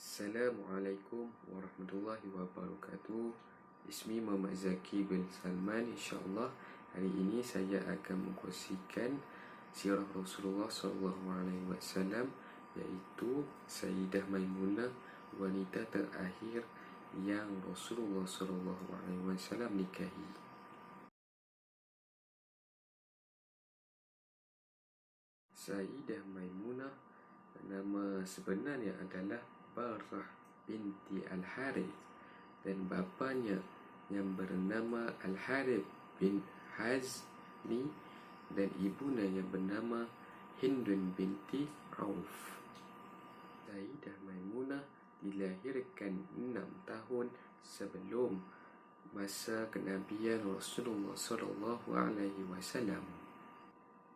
Assalamualaikum warahmatullahi wabarakatuh. Ismi Muhammad Zaki bin Salman. InsyaAllah hari ini saya akan mengkongsikan sirah Rasulullah SAW, iaitu Sayyidah Maimunah, wanita terakhir yang Rasulullah SAW nikahi. Sayyidah Maimunah nama sebenarnya adalah Barrah binti Al-Harith, dan bapanya yang bernama Al-Harith bin Hazmi, dan ibunya yang bernama Hindun binti Auf. Sayyidah Maimunah dilahirkan 6 tahun sebelum masa kenabian Rasulullah SAW.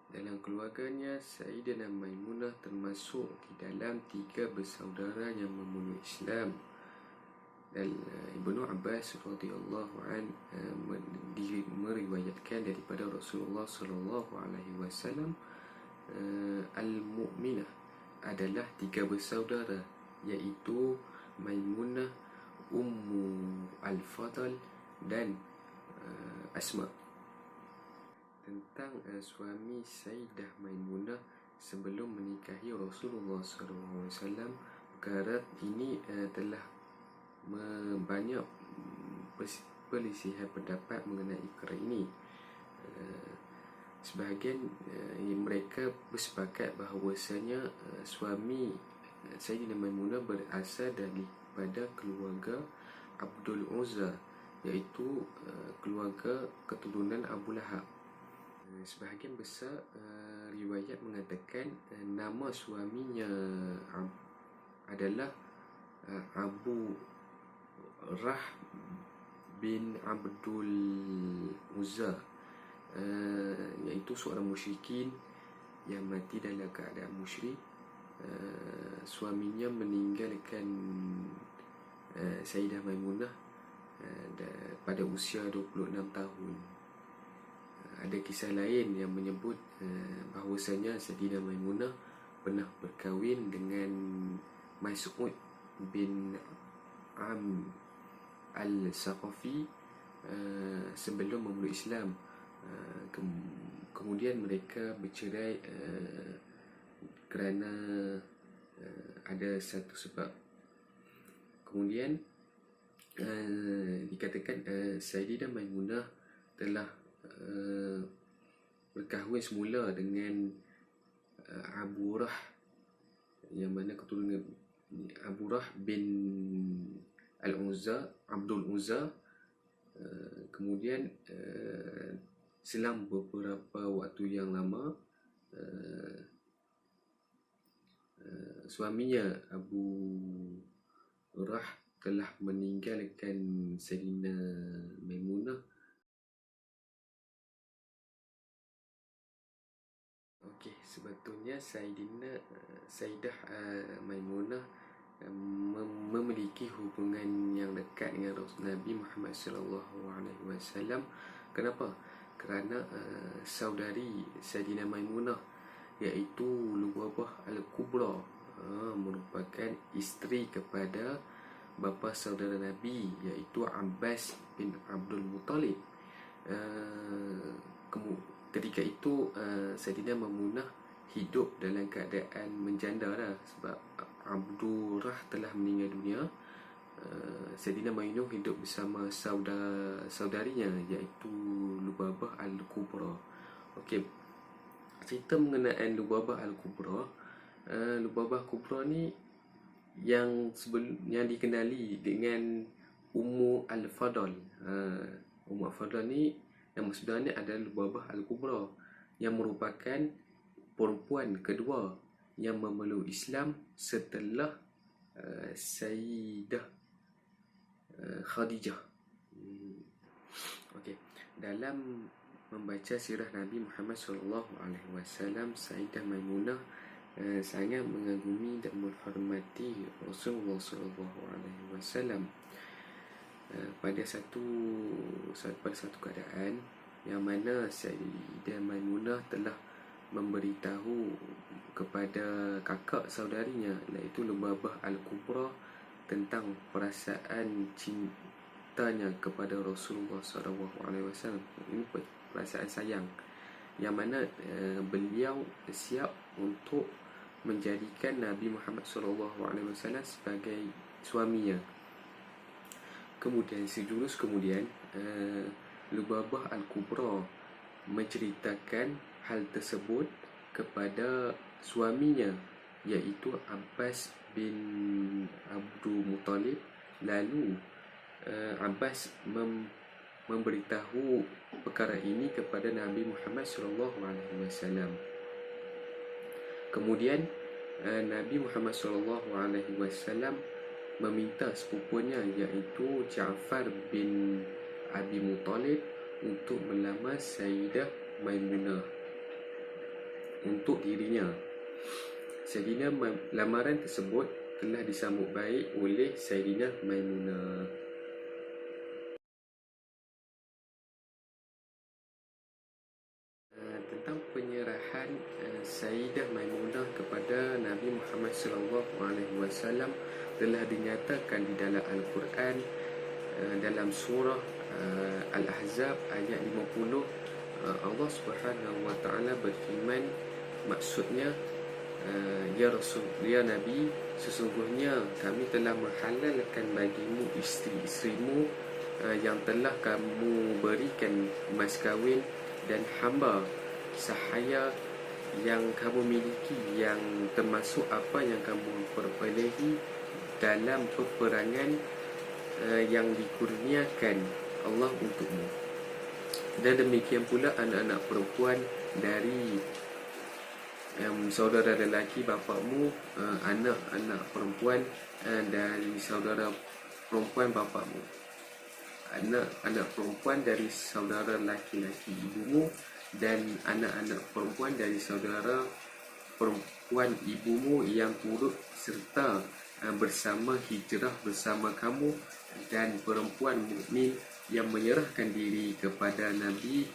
Dalam keluarganya, Sayyidah Maimunah termasuk di dalam 3 bersaudara yang memeluk Islam. Dan Ibnu Abbas radhiyallahu an meriwayatkan daripada Rasulullah SAW, Al-Mu'minah adalah 3 bersaudara, iaitu Maimunah, Ummu Al-Fadl dan Asma. Tentang suami Sayyidah Maimunah sebelum menikahi Rasulullah SAW, perkara ini telah banyak perselisihan pendapat mengenai perkara ini. Sebahagian mereka bersepakat bahawasanya suami Sayyidah Maimunah berasal daripada keluarga Abdul Uzza, iaitu keluarga keturunan Abu Lahab. Sebahagian besar riwayat mengatakan nama suaminya adalah Abu Rah bin Abdul Uzza, iaitu seorang musyrikin yang mati dalam keadaan musyrik. Suaminya meninggalkan Sayyidah Maimunah pada usia 26 tahun. Ada kisah lain yang menyebut bahawasanya Sayyidah Maimunah pernah berkahwin dengan Mas'ud bin Am Al-Saqafi sebelum memeluk Islam. Kemudian mereka bercerai kerana ada satu sebab. Kemudian dikatakan Sayyidah Maimunah telah berkahwin semula dengan Abu Rah, yang mana keturunan Abu Rah bin Al-Uzza, Abdul Uzza. Kemudian selang beberapa waktu yang lama, suaminya Abu Rah telah meninggalkan Sayyidah Maimunah. Okey, sebetulnya Sayyidah Maimunah memiliki hubungan yang dekat dengan Nabi Muhammad SAW. Kenapa? Kerana saudari Sayyidah Maimunah, iaitu Lubabah Al-Kubra, merupakan isteri kepada bapa saudara Nabi, iaitu Abbas bin Abdul Muttalib. Ketika itu Sayyidah Maimunah hidup dalam keadaan menjanda lah, sebab Abdul Rah telah meninggal dunia. Sayyidah Maimunah hidup bersama saudarinya, iaitu Lubabah Al-Kubra. Okey, cerita mengenai Lubabah Al-Kubra. Lubabah Kubra ni yang dikenali dengan Ummu Al-Fadl. Ummu Al-Fadl ni nama sebenarnya adalah Lubabah Al-Kubra, yang merupakan perempuan kedua yang memeluk Islam setelah Sayyidah Khadijah. Okey, dalam membaca sirah Nabi Muhammad SAW, Sayyidah Maimunah sangat mengagumi dan menghormati Rasulullah SAW. Pada satu keadaan yang mana Sayyidah Maimunah telah memberitahu kepada kakak saudarinya, iaitu Lubabah Al-Kubra, tentang perasaan cintanya kepada Rasulullah SAW. Ini perasaan sayang yang mana beliau siap untuk menjadikan Nabi Muhammad SAW sebagai suaminya. Kemudian sejurus kemudian Lubabah Al-Kubra menceritakan hal tersebut kepada suaminya, iaitu Abbas bin Abdul Muttalib. Lalu Abbas memberitahu perkara ini kepada Nabi Muhammad SAW. Kemudian Nabi Muhammad SAW meminta sepupunya, iaitu Ja'far bin Abi Muttalib, untuk melamar Sayyidah Maimunah untuk dirinya. Sayyidina lamaran tersebut telah disambut baik oleh Sayyidina Maimunah. Tentang penyerahan Sayyidah Maimunah kepada Nabi Muhammad SAW telah dinyatakan di dalam Al-Quran, dalam surah Al-Ahzab ayat 50. Allah Subhanahu wa taala berfirman, maksudnya, ya Rasul, ya Nabi, sesungguhnya kami telah menghalalkan bagimu isteri-isterimu yang telah kamu berikan mas kahwin, dan hamba sahaya yang kamu miliki, yang termasuk apa yang kamu perperolehi dalam peperangan yang dikurniakan Allah untukmu. Dan demikian pula anak-anak perempuan dari saudara lelaki bapakmu, anak-anak perempuan dari saudara perempuan bapakmu, anak-anak perempuan dari saudara laki-laki ibumu, dan anak-anak perempuan dari saudara perempuan ibumu yang turut serta bersama hijrah bersama kamu, dan perempuan mukmin yang menyerahkan diri kepada Nabi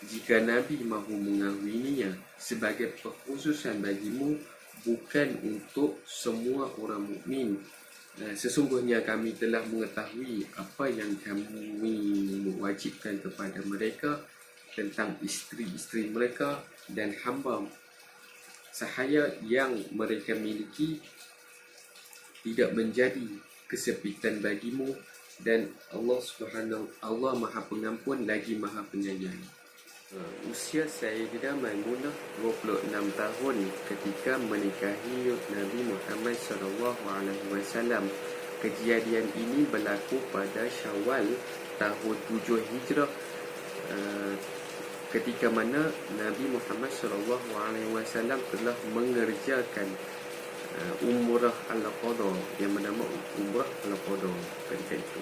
jika Nabi mahu mengahwininya, sebagai perkhususan bagimu, bukan untuk semua orang mukmin. Sesungguhnya kami telah mengetahui apa yang kami mewajibkan kepada mereka tentang isteri-isteri mereka dan hamba sahaya yang mereka miliki, tidak menjadi kesepitan bagimu, dan Allah Maha Pengampun lagi Maha Penyayang. Usia Sayyidah Maimunah 26 tahun ketika menikahi Nabi Muhammad SAW. Kejadian ini berlaku pada Syawal tahun 7 Hijrah, ketika mana Nabi Muhammad SAW telah mengerjakan Umrah Al-Qadha, yang bernama Umrah Al-Qadha ketika itu.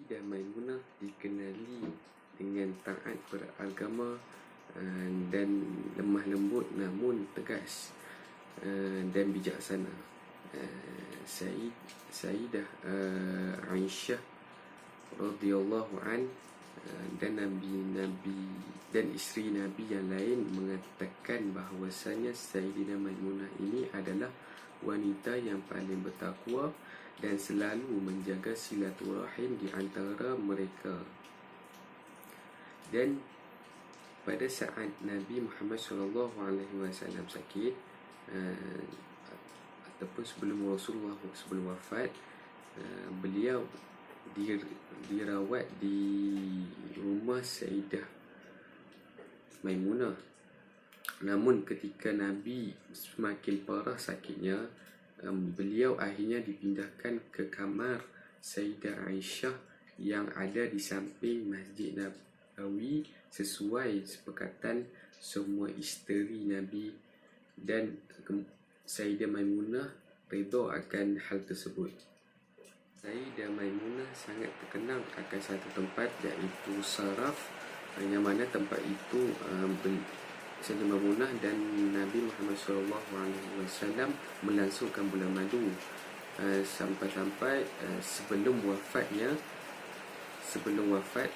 Dan Maimunah dikenali dengan taat beragama dan lemah lembut namun tegas dan bijaksana. Sayyidah Aisyah radhiyallahu an dan Nabi dan isteri Nabi yang lain mengatakan bahawasanya Sayyidah Maimunah ini adalah wanita yang paling bertakwa dan selalu menjaga silaturahim di antara mereka. Dan pada saat Nabi Muhammad SAW sakit, ataupun sebelum Rasulullah wafat, beliau dirawat di rumah Sayyidah Maimunah. Namun ketika Nabi semakin parah sakitnya, beliau akhirnya dipindahkan ke kamar Sayyidah Aisyah yang ada di samping Masjid Nabawi, sesuai sepakatan semua isteri Nabi, dan Sayyidah Maimunah redha akan hal tersebut. Sayyidah Maimunah sangat terkenal akan satu tempat, iaitu Saraf, yang mana tempat itu Sayyidah Maimunah dan Nabi Muhammad SAW melangsungkan bulan madu, sampai-sampai sebelum wafatnya sebelum wafat,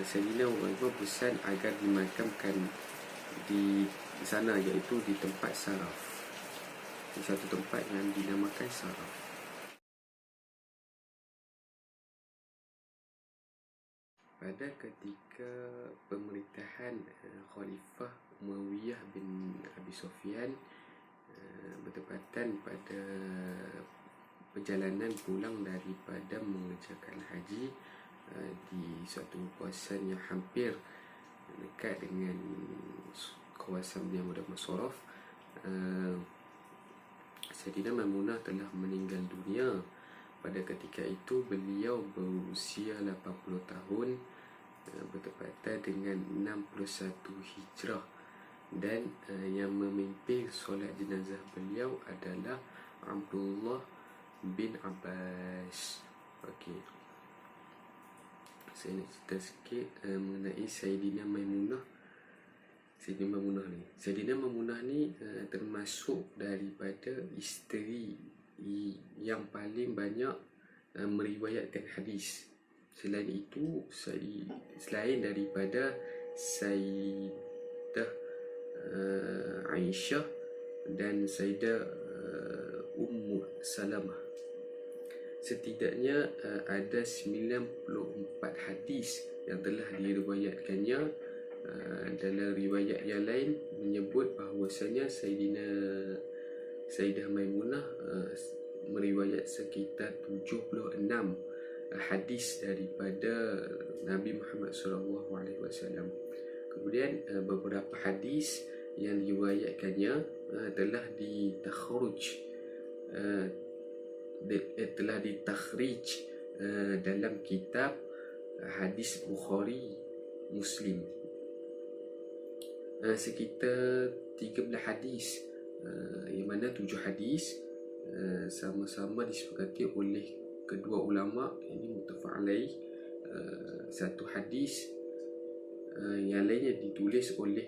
Sayyidina Umar pesan agar dimakamkan di sana, iaitu di tempat saraf, di satu tempat yang dinamakan saraf. Pada ketika pemerintahan Khalifah Umayyah bin Abi Sufyan, bertepatan pada perjalanan pulang daripada mengerjakan haji di suatu kawasan yang hampir dekat dengan kawasan yang bernama Soraf, Sayyidina Maimunah telah meninggal dunia. Pada ketika itu beliau berusia 80 tahun, bertepatan dengan 61 Hijrah, dan yang memimpin solat jenazah beliau adalah Abdullah bin Abbas. Okey, saya nak cerita sikit mengenai Sayyidina Maimunah. Sayyidina Maimunah ni termasuk daripada isteri yang paling banyak meriwayatkan hadis. Selain itu, selain daripada Sayyidah Aisyah dan Sayyidah Ummu Salamah, setidaknya ada 94 hadis yang telah diriwayatkannya. Dalam riwayat yang lain menyebut bahawasanya Sayyidah Maimunah meriwayat sekitar 76 hadis daripada Nabi Muhammad SAW. Kemudian beberapa hadis yang diriwayatkannya telah ditakhrij dalam kitab hadis Bukhari, Muslim. Sekitar 13 hadis, yang mana 7 hadis sama-sama disepakati oleh kedua ulama, ini muttafaq alaih. Satu hadis yang lainnya ditulis oleh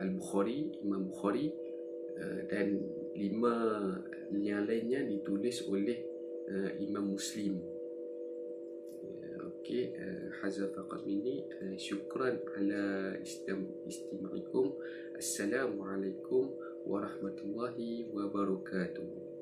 Al-Bukhari, Imam Bukhari, dan 5 yang lainnya ditulis oleh Imam Muslim. Okey, hadza faqat minni. Syukran ala istima'ikum. Assalamualaikum warahmatullahi wabarakatuh.